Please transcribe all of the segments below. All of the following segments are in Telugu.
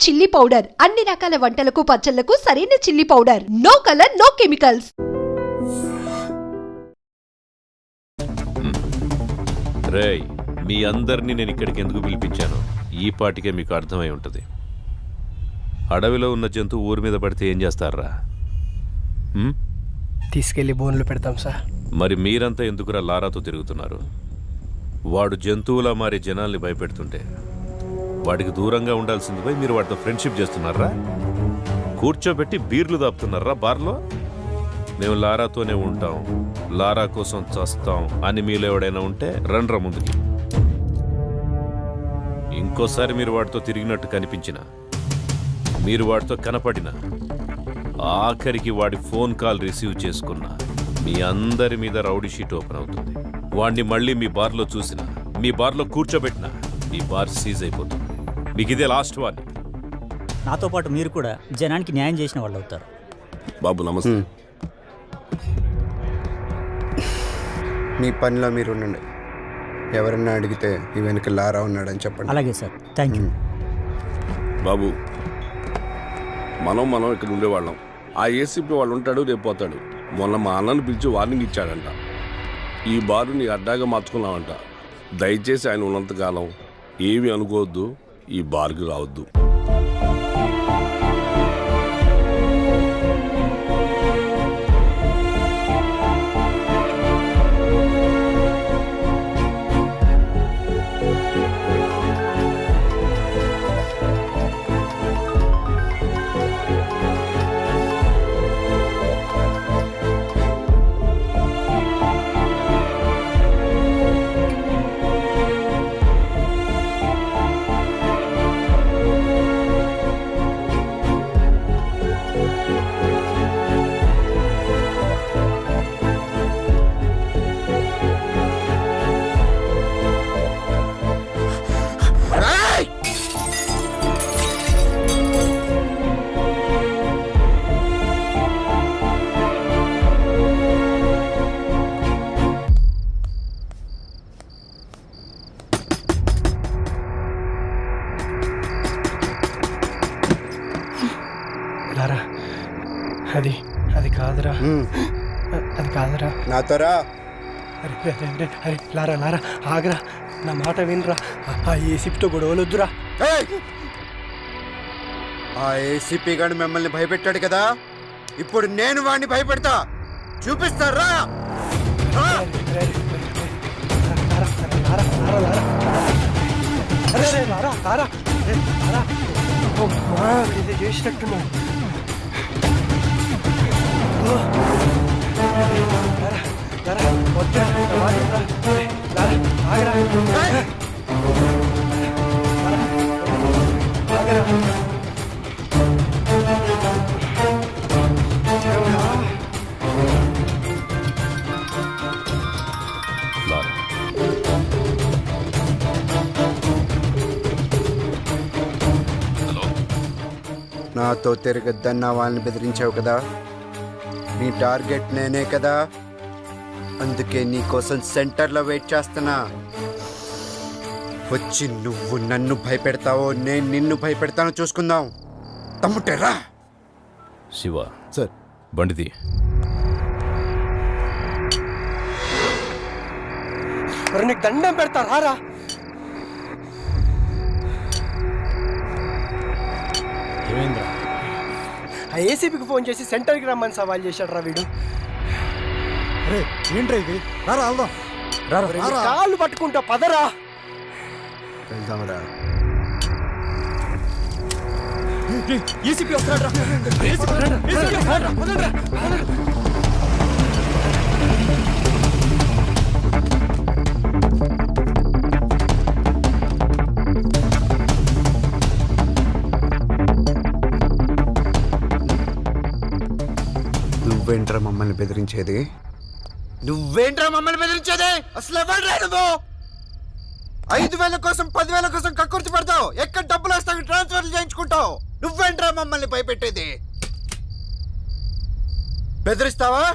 చిల్లీ పౌడర్ అన్ని రకాల వంటలకు పచ్చళ్లకు సరైన chilli powder. No colour no chemicals. రేయ్, మీ అందరినీ నేను ఇక్కడికి ఎందుకు పిలిపించాను ఈ పాటికే మీకు అర్థమై ఉంటుంది. అడవిలో ఉన్న జంతువు ఊరి మీద పడితే ఏం చేస్తారా? తీసుకెళ్లి బోన్లు పెడతాం సార్. మరి మీరంతా ఎందుకురా లారాతో తిరుగుతున్నారు? వాడు జంతువులా మారి జనాల్ని భయపెడుతుంటే వాడికి దూరంగా ఉండాల్సింది పోయి మీరు వాడితో ఫ్రెండ్షిప్ చేస్తున్నారా? కూర్చోబెట్టి బీర్లు దాపుతున్నారా బార్లో? మేము లారాతోనే ఉంటాం, లారా కోసం చస్తాం అని మీలో ఎవడైనా ఉంటే రండ్రా ముందుకి. ఇంకోసారి మీరు వాడితో తిరిగినట్టు కనిపించిన, మీరు వాడితో కనపడిన, ఆఖరికి వాడి ఫోన్ కాల్ రిసీవ్ చేసుకున్న మీ అందరి మీద రౌడీ షీట్ ఓపెన్ అవుతుంది. వాడిని మళ్ళీ మీ బార్లో చూసిన, మీ బార్లో కూర్చోబెట్టిన మీ బార్ సీజ్ అయిపోతుంది. మీకు ఇదే లాస్ట్ వార్నింగ్. నాతో పాటు మీరు కూడా జనానికి న్యాయం చేసిన వాళ్ళు అవుతారు. బాబు నమస్తే. మీ పనిలో మీరు ఉండండి. ఎవరన్నా అడిగితే ఈ వెనక లారా ఉన్నాడని చెప్పండి. అలాగే సార్, థ్యాంక్ యూ. బాబు, మనం ఇక్కడ ఉండేవాళ్ళం. ఆ ఏసీపీ వాళ్ళు ఉంటాడు, రేపు పోతాడు. మొన్న మా అన్నను పిలిచి వార్నింగ్ ఇచ్చాడంట. ఈ బారు నీ అడ్డాగా మార్చుకున్నావంట. దయచేసి ఆయన ఉన్నంతకాలం ఏమీ అనుకోవద్దు, ఈ బార్కి రావద్దు. లారా, అది కాదురా, అది కాదురా. నాతోరా. అరే లారా ఆగరా, నా మాట వినరా. ఆ ఏసీపీతో గొడవలొద్దురా. ఆ ఏసీపీ గారు మిమ్మల్ని భయపెట్టాడు కదా, ఇప్పుడు నేను వాడిని భయపెడతా. చూపిస్తారా? చేసినట్టున్నా. నాతో తిరగద్దన్న వాళ్ళని బెదిరించావు కదా, నీ టార్గెట్ నేనే కదా. అందుకే నీ కోసం సెంటర్లో వెయిట్ చేస్తున్నా. వచ్చి నువ్వు నన్ను భయపెడతావో నేను నిన్ను భయపెడతానో చూసుకుందాం. తమ్ముటేరా. శివ సార్, బండిది. నీకు దండం పెడతా రారా. ఆ ఏసీపీకి ఫోన్ చేసి సెంటర్కి రమ్మని సవాల్ చేశాడు రా వీడు. ఏంట్రా ఇది? రారా వెళ్దాం. కాళ్ళు పట్టుకుంటా, పదరా. వెళ్దాంరా. ఏసీపీ వస్తాడు. నువ్వేంట్రా మమ్మల్ని బెదిరించేది? అసలు ఎవడ్రా నువ్వు? 5,000 కోసం 10,000 కోసం కక్కుర్తి పడతావు. ఎక్కడ డబ్బులు వస్తావు ట్రాన్స్ఫర్ చేయించుకుంటావు. నువ్వేంట్రా మమ్మల్ని భయపెట్టేది? బెదిరిస్తావా?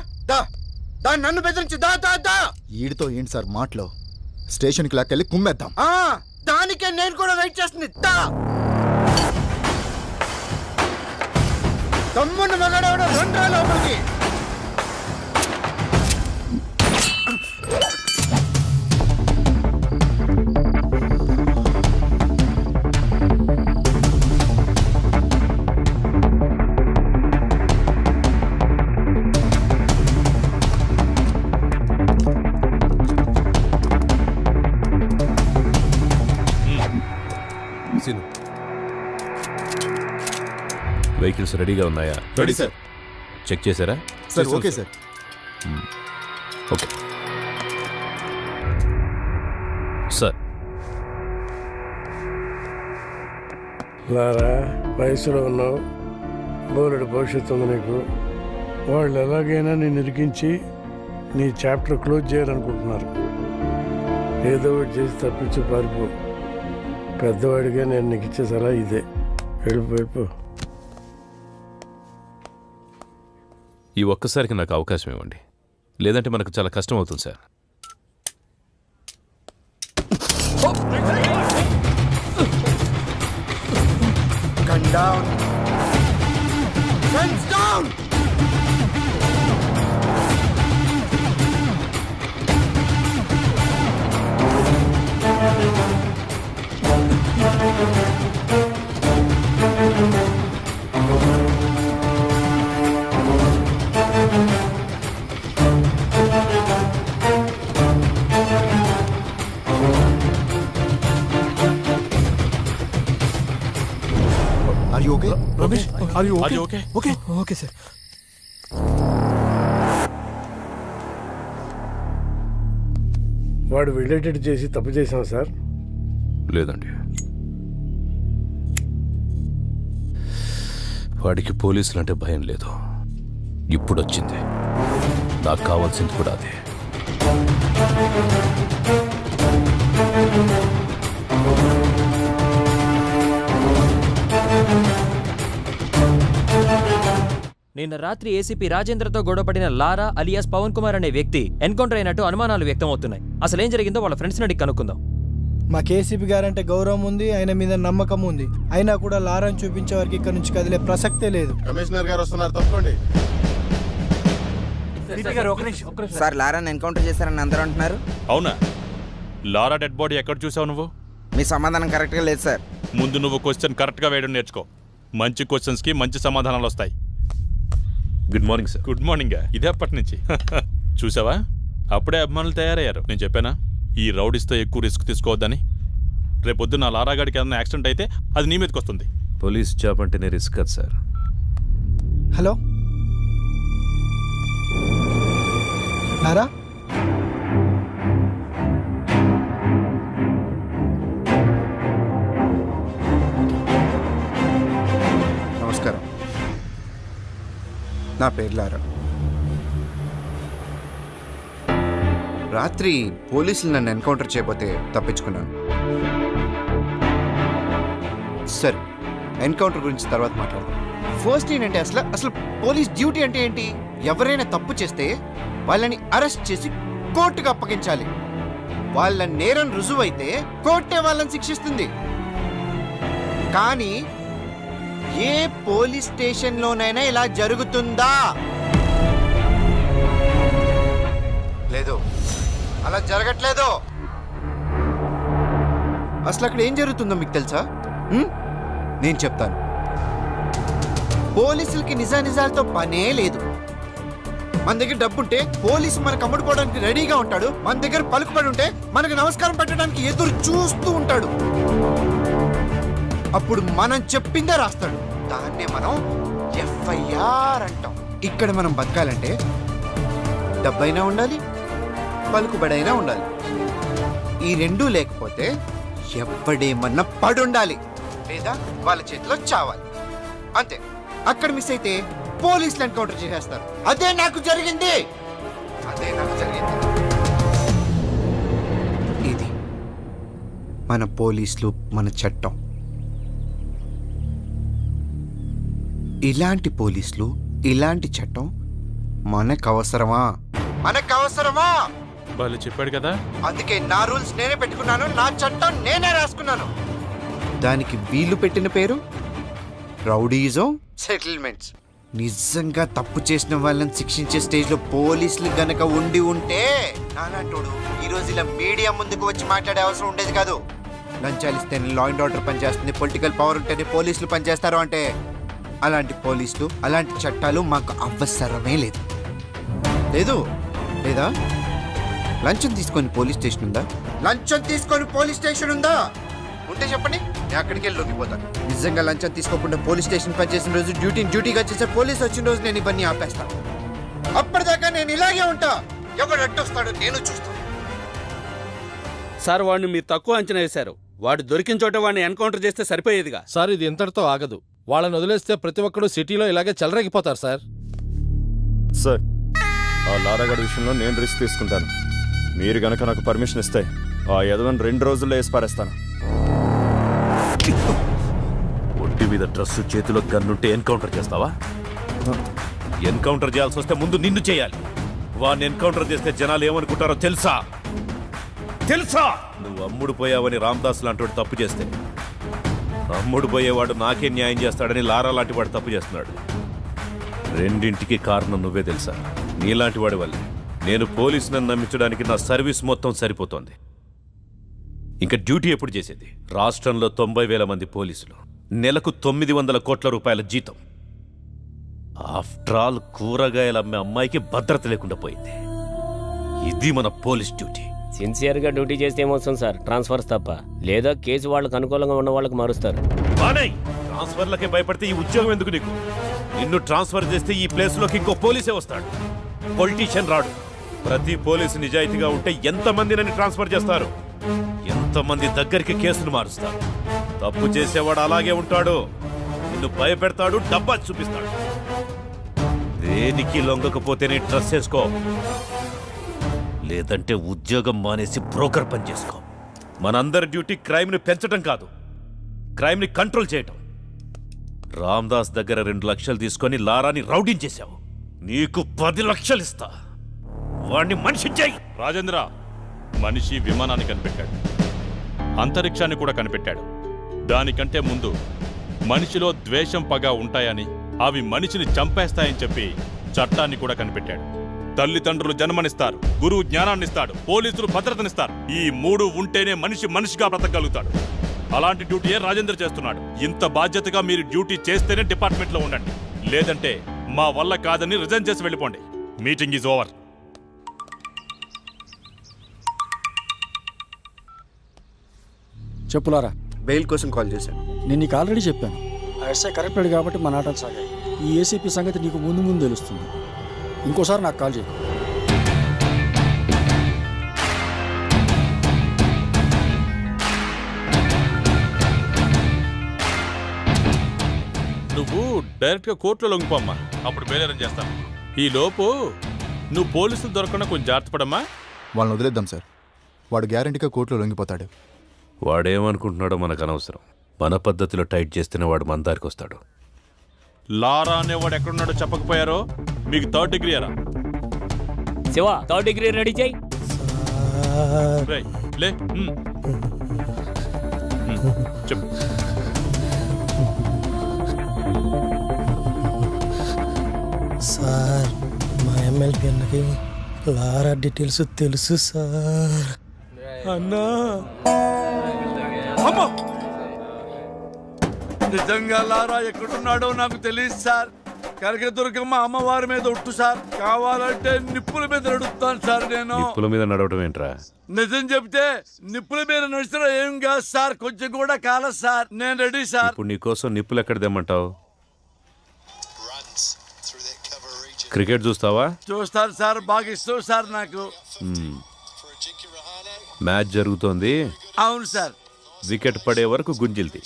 దాన్ని నన్ను బెదిరించి దా. ఈడితో ఏంటి సార్ మాటలో? స్టేషన్కి లాక్కెళ్ళి కుమ్మేద్దాం. దానికే నేను కూడా వెయిట్ చేస్తుంది. దమ్మున్న మగాడెవడో రండ్రా లోపలికి. వెహికల్స్ రెడీగా ఉన్నాయా? Ready sir. చెక్ చేశారా? Sir okay sir. Okay sir. Lara, వయసులో ఉన్నావు, బోలెడు భవిష్యత్తు ఉంది నీకు. వాళ్ళు ఎలాగైనా నేను ఇరికించి నీ చాప్టర్ క్లోజ్ చేయాలనుకుంటున్నారు. ఏదో ఒకటి చేసి తప్పించి పారిపో. పెద్దవాడిగా నేను నీకు ఇచ్చే సలహా ఇదే. వెళ్ళిపో. ఈ ఒక్కసారికి నాకు అవకాశం ఇవ్వండి, లేదంటే మనకు చాలా కష్టం అవుతుంది sir. Gun down. Guns down. Are you okay? Ramesh, are you okay? Okay? Okay okay sir. వాడు వెళ్ళేటట్టు చేసి తప్పు చేశాం సార్. లేదండి, వాడికి పోలీసులు అంటే భయం లేదు. ఇప్పుడు వచ్చింది, నాకు కావాల్సింది కూడా అదే. నిన్న రాత్రి ఏసీపీ రాజేంద్రతో గొడవపడిన లారా అలియాస్ పవన్ కుమార్ అనే వ్యక్తి ఎన్కౌంటర్ అయినట్టు అనుమానాలు వ్యక్తమవుతున్నాయి. అసలేం జరిగిందో వాళ్ళ ఫ్రెండ్స్ని అడిగి కనుక్కుందాం. మా కేసీపీ గారంటే గౌరవం ఉంది, ఆయన మీద నమ్మకం ఉంది. అయినా కూడా లారాను చూపించే వారికి ఇక్కడ నుంచి కదిలే ప్రసక్తే లేదు. కమిషనర్ గారు వస్తున్నారు, తప్పండి. సార్, లారాని ఎన్కౌంటర్ చేశారని అందరూ అంటున్నారు. అవునా? లారా డెడ్ బాడీ ఎక్కడ చూసావు నువ్వు? మీ సమాధానం కరెక్ట్గా లేదు సార్. ముందు నువ్వు క్వశ్చన్ కరెక్ట్గా వేయడం నేర్చుకో. మంచి క్వశ్చన్స్కి మంచి సమాధానాలు వస్తాయి. Good morning sir. Good morning. ఇదే అప్పటి నుంచి చూసావా, అప్పుడే అభిమానులు తయారయ్యారు. నేను చెప్పానా ఈ రౌడీస్తో ఎక్కువ రిస్క్ తీసుకోవద్దని? రేపొద్దున లారాగాడికి ఏదైనా యాక్సిడెంట్ అయితే అది నీ మీదకి వస్తుంది. పోలీస్ జాబ్ అంటేనే రిస్క్ కదా సార్. హలో లారా, నమస్కారం. నా పేరు లారా. రాత్రి పోలీసులు నన్ను ఎన్కౌంటర్ చేయబోతే తప్పించుకున్నాను. సరే, ఎన్కౌంటర్ గురించి తర్వాత మాట్లాడదాం. ఫస్ట్ ఏంటంటే అసలు పోలీస్ డ్యూటీ అంటే ఏంటి? ఎవరైనా తప్పు చేస్తే వాళ్ళని అరెస్ట్ చేసి కోర్టుకు అప్పగించాలి. వాళ్ళ నేరం రుజువైతే కోర్టే వాళ్ళని శిక్షిస్తుంది. కానీ ఏ పోలీస్ స్టేషన్లోనైనా ఇలా జరుగుతుందా? లేదు, అలా జరగట్లేదు. అసలు అక్కడ ఏం జరుగుతుందో మీకు తెలుసా? నేను చెప్తాను. పోలీసులకి నిజానిజాలతో పనే లేదు. మన దగ్గర డబ్బుంటే పోలీసు మనకు అమ్ముడుకోవడానికి రెడీగా ఉంటాడు. మన దగ్గర పలుకుబడి ఉంటే మనకు నమస్కారం పెట్టడానికి ఎదురు చూస్తూ ఉంటాడు. అప్పుడు మనం చెప్పిందే రాస్తాడు. దాన్నే మనం ఎఫ్ఐఆర్ అంటాం. ఇక్కడ మనం బతకాలంటే డబ్బైనా ఉండాలి, పలుకుబడైనా ఉండాలి. ఈ రెండూ లేకపోతే ఎవడేమన్నా పడుండాలి, లేదా వాళ్ళ చేతిలో చావాలి. అంతే. అక్కడ మిస్ అయితే పోలీసులు ఎన్కౌంటర్ చేసేస్తారు. అదే నాకు జరిగింది. ఇది మన పోలీసులు, మన చట్టం. ఇలాంటి పోలీసులు, ఇలాంటి చట్టం మనకు అవసరమా? వాళ్ళు చెప్పాడు కదా. అందుకే నా రూల్స్ నేనే పెట్టుకున్నాను, నా చట్టం నేనే రాసుకున్నాను. దానికి వీళ్ళు పెట్టిన పేరు రౌడీజం సెటిల్మెంట్స్. నిజంగా తప్పు చేసిన వాళ్ళని శిక్షించే స్టేజ్లో పోలీసులు గనక ఉండి ఉంటే నాలాంటోడు ఈరోజు ఇలా మీడియా ముందుకు వచ్చి మాట్లాడే అవసరం ఉండేది కాదు. లంచాలు ఇస్తేనే లా అండ్ ఆర్డర్ పనిచేస్తుంది, పొలిటికల్ పవర్ ఉంటేనే పోలీసులు పనిచేస్తారు అంటే అలాంటి పోలీసులు అలాంటి చట్టాలు మాకు అవసరమే లేదు. లేదు లేదా? లంచం తీసుకొని పోలీస్ స్టేషన్ ఉందా? లంచం తీసుకొని పోలీస్ స్టేషన్ ఉందా? ఉంటే చెప్పండి, నేను అక్కడికి వెళ్ళి లొంగిపోతాను. నిజంగా లంచం తీసుకోకుండా పోలీస్ స్టేషన్ పనిచేసిన రోజు డ్యూటీగా చేసే పోలీస్ వచ్చిన రోజు నేను ఇవన్నీ ఆపేస్తాను. అప్పటిదాకా నేను ఇలాగే ఉంటా. ఎవడు అడ్డొస్తాడో నేను చూస్తాను. సార్ వాడిని మీరు తక్కువ అంచనా వేశారు. వాడు దొరికిన చోట వాడిని ఎన్కౌంటర్ చేస్తే సరిపోయేదిగా. సార్ ఇది ఇంతటితో ఆగదు. వాళ్ళని వదిలేస్తే ప్రతి ఒక్కడు సిటీలో ఇలాగే చెలరేగిపోతారు సార్. సార్, ఆ లారాగడ్ విషయంలో నేను రిస్క్ తీసుకుంటాను. మీరు గనక నాకు పర్మిషన్ ఇస్తే ఆ యదవని 2 రోజుల్లో వేసి పారేస్తాను. ఒంటి మీద డ్రెస్, చేతిలో గన్నుంటే ఎన్కౌంటర్ చేస్తావా? ఎన్కౌంటర్ చేయాల్సి వస్తే ముందు నిన్ను చేయాలి. వాడిని ఎన్కౌంటర్ చేస్తే జనాలు ఏమనుకుంటారో తెలుసా? నువ్వు అమ్ముడు పోయావని రామ్దాస్ లాంటి తప్పు చేస్తే అమ్ముడు పోయేవాడు నాకే న్యాయం చేస్తాడని లారా లాంటి వాడు తప్పు చేస్తున్నాడు. రెండింటికి కారణం నువ్వే తెలుసా? నీలాంటి వాడి వల్లే నేను పోలీసుని నమ్మించడానికి నా సర్వీస్ మొత్తం సరిపోతోంది. ఇంకా డ్యూటీ ఎప్పుడు చేసేది? రాష్ట్రంలో 90,000 మంది పోలీసులు, నెలకు 900 కోట్ల రూపాయల జీతం. ఆఫ్టర్ ఆల్ కూరగాయలు అమ్మే అమ్మాయికి భద్రత లేకుండా పోయింది. ఇది మన పోలీస్ డ్యూటీ. సిన్సియర్గా డ్యూటీ చేస్తే ఏమొస్తుంది సార్? ట్రాన్స్ఫర్స్ తప్ప. లేదా కేసు వాళ్ళకి అనుకూలంగా ఉన్న వాళ్ళకి మారుస్తారు. ట్రాన్స్ఫర్లకే భయపడితే ఈ ఉద్యోగం ఎందుకు నీకు? నిన్ను ట్రాన్స్ఫర్ చేస్తే ఈ ప్లేస్లోకి ఇంకో పోలీసే వస్తాడు, పొలిటీషియన్ రాడు. ప్రతి పోలీసు నిజాయితీగా ఉంటే ఎంతమంది నన్ను ట్రాన్స్ఫర్ చేస్తారు? ఎంతమంది దగ్గరికి కేసులు మారుస్తారు? తప్పు చేసేవాడు అలాగే ఉంటాడు. నిన్ను భయపెడతాడు, డబ్బా చూపిస్తాడు. దేనికి లొంగకపోతేనే ట్రస్ట్ చేసుకో, లేదంటే ఉద్యోగం మానేసి బ్రోకర్ పని చేసుకో. మనందరి డ్యూటీ క్రైమ్ని పెంచడం కాదు, క్రైమ్ని కంట్రోల్ చేయటం. రామ్దాస్ దగ్గర 2 లక్షలు తీసుకొని లారాని రౌడించేశావు. నీకు 10 లక్షలు ఇస్తా. వాడిని మనిషి చేయి. రాజేంద్ర మనిషి విమానాన్ని కనిపెట్టాడు, అంతరిక్షాన్ని కూడా కనిపెట్టాడు. దానికంటే ముందు మనిషిలో ద్వేషం, పగ ఉంటాయని, అవి మనిషిని చంపేస్తాయని చెప్పి చట్టాన్ని కూడా కనిపెట్టాడు. తల్లిదండ్రులు జన్మనిస్తారు, గురువు జ్ఞానాన్నిస్తాడు, పోలీసులు భద్రతనిస్తారు. ఈ 3 ఉంటేనే మనిషి మనిషిగా బ్రతకగలుగుతాడు. అలాంటి డ్యూటీయే రాజేంద్ర చేస్తున్నాడు. ఇంత బాధ్యతగా మీరు డ్యూటీ చేస్తేనే డిపార్ట్మెంట్లో ఉండండి, లేదంటే మా వల్ల కాదని రిజైన్ చేసి వెళ్ళిపోండి. Meeting is over. చెప్పులారా. బెయిల్ కోసం కాల్ చేశాను. నేను నీకు ఆల్రెడీ చెప్పాను, ఆ ఎస్ఐ కరెక్టెడ్ కాబట్టి మన ఆటలు సాగాయి. ఈ ఏసీపీ సంగతి నీకు ముందు తెలుస్తుంది. ఇంకోసారి నాకు కాల్ చేయి. నువ్వు డైరెక్ట్గా కోర్టులో లొంగిపోమ్మా, అప్పుడు బేలేరం చేస్తాను. ఈ లోపు నువ్వు పోలీసులు దొరకకుండా కొంచెం జాగ్రత్త పడమ్మా. వాళ్ళని వదిలేద్దాం సార్. వాడు గ్యారంటీగా కోర్టులో లొంగిపోతాడు. వాడేమనుకుంటున్నాడో మనకు అనవసరం. మన పద్ధతిలో టైట్ చేస్తేనే వాడు మన దారికి వస్తాడు. లారా అనేవాడు ఎక్కడున్నాడో చెప్పకపోయారో మీకు 3rd డిగ్రీ అరా? శివ 3rd డిగ్రీ రెడీ చేయి. రేయ్, లే. చెప్పు. సార్, మా ఎమ్మెల్యే అన్నకి లారా డీటెయిల్స్ తెలుసు సార్. అన్నా నిజంగా లారా ఎక్కడున్నాడో నాకు తెలియదు సార్. కనకదుర్గమ్మ అమ్మవారి మీద ఒట్టు సార్. కావాలంటే నిప్పుల మీద నడుస్తాను సార్. నేను నిప్పుల మీద నడవటం ఏంట్రా? నిజం చెప్తే నిప్పుల మీద నడిచిన ఏం కాదు సార్, కొంచెం కూడా కాలేదు సార్. నేను రెడీ సార్. ఇప్పుడు నీకోసం నిప్పులు ఎక్కడ తెమ్మంటావు? క్రికెట్ చూస్తావా? చూస్తాను సార్, బాగా ఇష్టం సార్ నాకు. మ్యాచ్ జరుగుతోంది. అవును సార్. వికెట్ పడే వరకు గుంజిల్ది.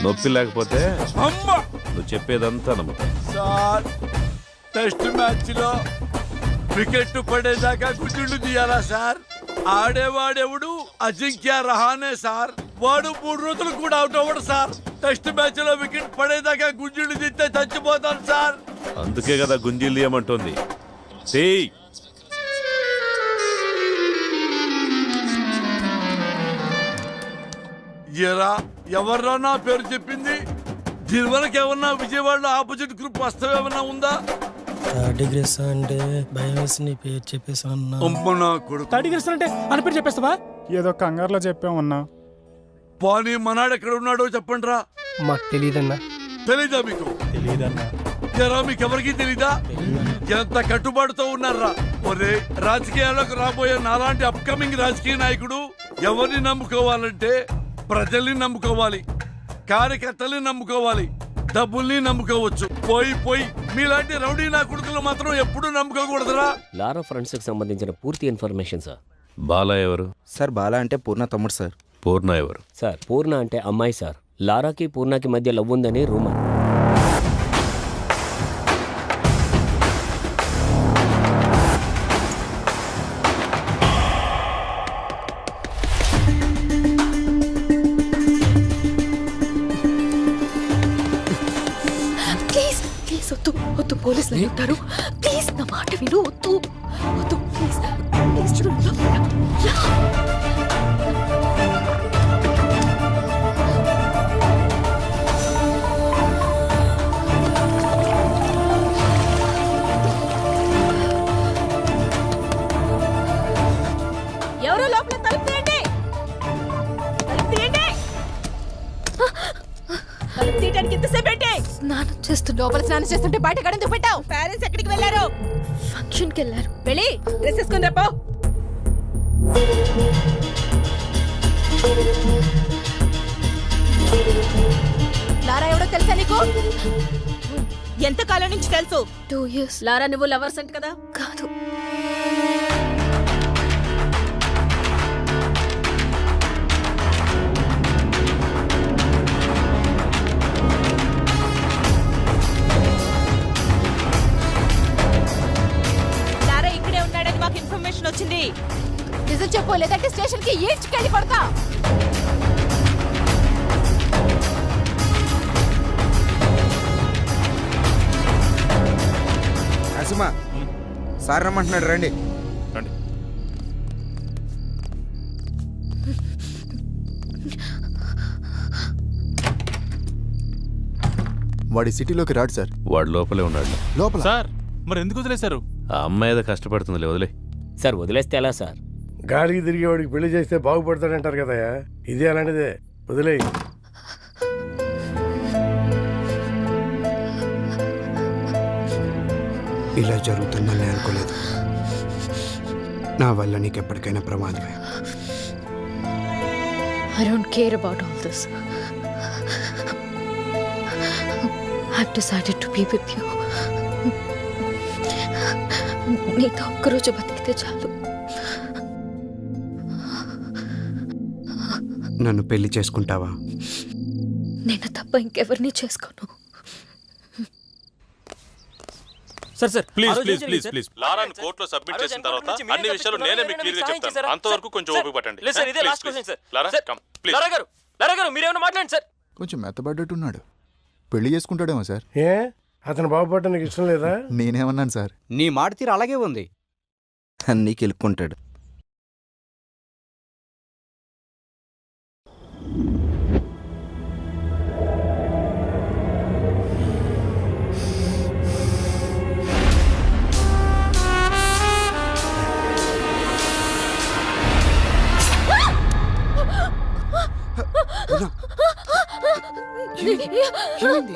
నొప్పి లేకపోతే అమ్మా నువ్వు చెప్పేదంతా నమ్ముతా. సార్, టెస్ట్ మ్యాచ్ లో వికెట్ పడేదాకా గుడ్డులు తీయాలా సార్? ఆడేవాడెవడు? అజింక్య రహానే సార్. వాడు 3 రోజులు కూడా అవుట్ అవ్వడు సార్. టెస్ట్ మ్యాచ్ లో వికెట్ పడేదాకా గుంజులు తీస్తే చచ్చిపోతాను సార్. అందుకే కదా గుంజీలు తీయమంటోంది. ఎరా, ఎవర్రా నా పేరు చెప్పింది? దీని వరకు ఏమన్నా విజయవాడలో ఆపోజిట్ గ్రూప్ వస్తావు ఏమన్నా ఉందా? డిగ్రీస్ అంటే భయం వేసి నీ పేరు చెప్పేసి అన్నా. అమ్మనా కొడుకు. డిగ్రీస్ అంటే అని పేరు చెప్పేస్తావా? ఏదో కంగారులో చెప్పామన్నా. పోనీ మనాడు ఎక్కడ ఉన్నాడో చెప్పండి రా. మాకు తెలియదన్నా. తెలీదా మీకు? తెలియదన్నా. ఎరా మీకెవరికి తెలీదా? ఎంత కట్టుబాటుతో ఉన్నారా? ఒరే, రాజకీయాలకు రాబోయే నాలాంటి అప్కమింగ్ రాజకీయ నాయకుడు ఎవరిని నమ్ముకోవాలంటే ప్రజల్ని నమ్ముకోవాలి, కార్యకర్తల్ని నమ్ముకోవాలి, డబ్బుల్ని నమ్ముకోవచ్చు. పోయి మీలాంటి రౌడీ నా కొడుకులు మాత్రం ఎప్పుడూ నమ్ముకోకూడదురా. లారా ఫ్రెండ్స్కి సంబంధించిన పూర్తి ఇన్ఫర్మేషన్ సార్. బాలా ఎవరు? సార్ బాలా అంటే పూర్ణ తమ్ముడు సార్. పూర్ణ ఎవరు? సార్ పూర్ణ అంటే అమ్మాయి సార్. లారాకి పూర్ణకి మధ్య లవ్ ఉందని రూమర్. ప్లీజ్ ప్లీజ్ వద్దు వద్దు, పోలీసులు ఉంటారు. ప్లీజ్ నా మాట విను, వద్దు వద్దు, ప్లీజ్ ప్లీజ్ చూడు. ఎవరో లోపల తలుపు తీయండి, తలుపు తీయండి. తలుపు తీయడానికి ఎంతసేపు ఏంటి? స్నానం చేస్తుంటే, లోపల స్నానం చేస్తుంటే బయట గడెందుకు పెట్టావు? పేరెంట్స్ ఎక్కడికి వెళ్ళారు? ఫంక్షన్కి వెళ్ళారు. వెళ్ళి డ్రెస్ వేసుకుని రేపో. లారా ఎవడో తెలుసా నీకు? ఎంత కాలం నుంచి తెలుసు? 2 years. లారా నువ్వు లవర్స్ అంట కదా? కాదు. లారా ఇక్కడే ఉన్నాడని మాకు ఇన్ఫర్మేషన్ వచ్చింది. నిజం చెప్పు, లేదంటే స్టేషన్ కి ఈడ్చుకెళ్ళి కొడతా. నరసింహ సార్ రమ్మంటున్నాడు, రండి. వాడి సిటీలోకి రాడు సార్. వాడు లోపలే ఉన్నాడు. లోపల సార్ మరి ఎందుకు వదిలేశారు? ఆ అమ్మాయి ఏదో కష్టపడుతుంది, వదిలే. సార్ వదిలేస్తే ఎలా సార్? గాలికి తిరిగి వాడికి పెళ్లి చేస్తే బాగుపడతాడంటారు కదా, ఇది అలాంటిదే, వదిలే. ఇలా జరుగుతుందని అనుకోలేదు. నా వల్ల నీకు ఎప్పటికైనా ప్రమాదమే. I don't care about all this. I've decided to be with you. నీతో ఒక్కరోజు బతికితే చాలు. నన్ను పెళ్లి చేసుకుంటావా? నేను తప్ప ఇంకెవరిని చేసుకోను. Sir sir please please please please లారాను కోర్టులో సబ్మిట్ చేసిన తర్వాత అన్ని విషయాలు నేనే మీకు క్లియర్ గా చెప్తాను. అంతవరకు కొంచెం ఓపిక పట్టండి. లేదు సార్, ఇదే last question sir. Lara come please. Lara గారు మీరేమైనా మాట్లాడండి సార్. కొంచెం మెత్తబడ్డట్టున్నాడు. పెళ్లి చేసుకుంటాడేమో సార్. ఏ అతను బాగుపడటం నీకు ఇష్టం లేదా? నేనేమన్నాను సార్? నీ మాట తీరు అలాగే ఉంది. అన్నీ కెలుక్కుంటాడు. ఏమైంది?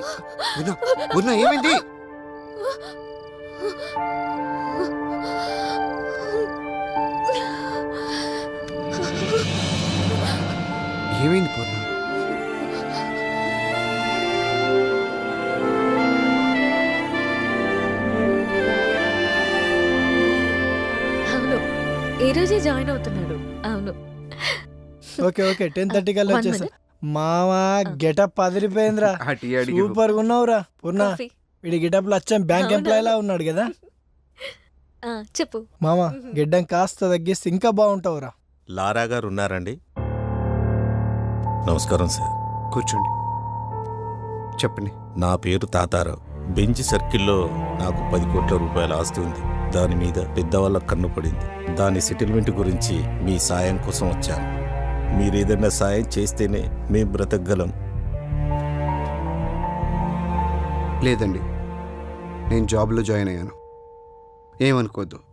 ఏమైంది పూర్ణ? అవును, ఈ రోజే జాయిన్ అవుతున్నాడు. అవును. ఓకే ఓకే 10:30 కల్లా వచ్చేసా. మావా గెటప్ అదిరిపోయిందిరా, సూపర్ గా ఉన్నావురా పూర్ణ. వీడి గెటప్ లో వచ్చాం బ్యాంక్ ఎంప్లాయ్ లా ఉన్నాడు కదా. చెప్పు మామా, గిడ్డం కాస్త తగ్గిస్తే ఇంకా బాగుంటావురా. లారా గారు ఉన్నారండి? నమస్కారం సార్. కూర్చోండి, చెప్పండి. నా పేరు తాతారావు. బెంచ్ సర్కిల్లో నాకు 10 కోట్ల రూపాయల ఆస్తి ఉంది. దాని మీద పెద్దవాళ్ళ కన్ను పడింది. దాని సెటిల్మెంట్ గురించి మీ సాయం కోసం వచ్చాను. మీరేదన్నా సాయం చేస్తేనే మేము బ్రతకగలం. లేదండి, నేను జాబ్లో జాయిన్ అయ్యాను. ఏమనుకోద్దు.